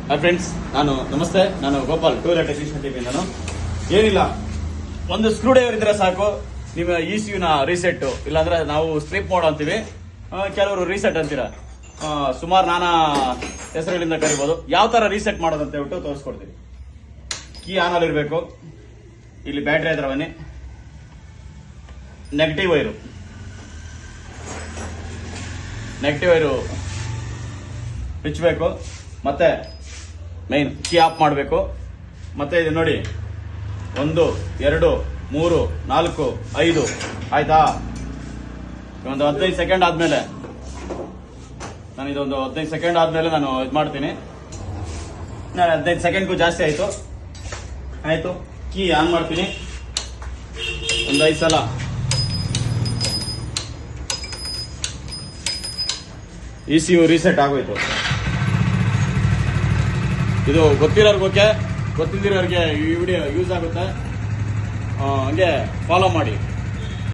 Hi friends, ನಮಸ್ತೆ. ನಾನು Gopal, two wheeler technician team. ನಾನು ಏನಿಲ್ಲ, ಒಂದು ಸ್ಕ್ರೂ ಡ್ರೈವರ್ ಇದ್ರೆ ಸಾಕು ನಿಮ್ಮ ECU ನ ರೀಸೆಟ್, ಇಲ್ಲಾಂದ್ರೆ ನಾವು ಸ್ಟ್ರಿಪ್ ಮೋಡ್ ಅಂತೀವಿ, ಕೆಲವರು ರೀಸೆಟ್ ಅಂತೀರ. ಸುಮಾರು ನಾನಾ ಹೆಸರುಗಳಿಂದ ಕರಿಬಹುದು. ಯಾವ ತರ ರೀಸೆಟ್ ಮಾಡೋದು ಅಂತ ಹೇಳ್ಬಿಟ್ಟು ತೋರಿಸ್ಕೊಡ್ತೀವಿ. ಕೀ ಆನ್ ಅಲ್ಲಿ ಇರಬೇಕು. ಇಲ್ಲಿ ಬ್ಯಾಟ್ರಿ ಹತ್ರ ಬನ್ನಿ. ನೆಗೆಟಿವ್ ವೈರು ಬಿಚ್ಚಬೇಕು. ಮತ್ತೆ ಮೈನ್ ಕೀ ಆಫ್ ಮಾಡಬೇಕು. ಮತ್ತೆ ಇದು ನೋಡಿ, 1 2 3 4 5 ಆಯ್ತಾ. ಒಂದು 15 ಸೆಕೆಂಡ್ ಆದ್ಮೇಲೆ ನಾನು ಇದೊಂದು 15 ಸೆಕೆಂಡ್ ಆದ್ಮೇಲೆ ನಾನು ಇದು ಮಾಡ್ತೀನಿ. 15 ಸೆಕೆಂಡ್ಗೂ ಜಾಸ್ತಿ ಆಯ್ತು. ಕೀ ಆನ್ ಮಾಡ್ತೀನಿ. ಒಂದು 5 ಸಲ. ECU ರೀಸೆಟ್ ಆಗೋಯ್ತು. ಇದು ಗೊತ್ತಿರೋರ್ಗೆ ಓಕೆ, ಗೊತ್ತಿದ್ದಿರೋರಿಗೆ ಈ ವಿಡಿಯೋ ಯೂಸ್ ಆಗುತ್ತೆ. ಹಂಗೆ ಫಾಲೋ ಮಾಡಿ.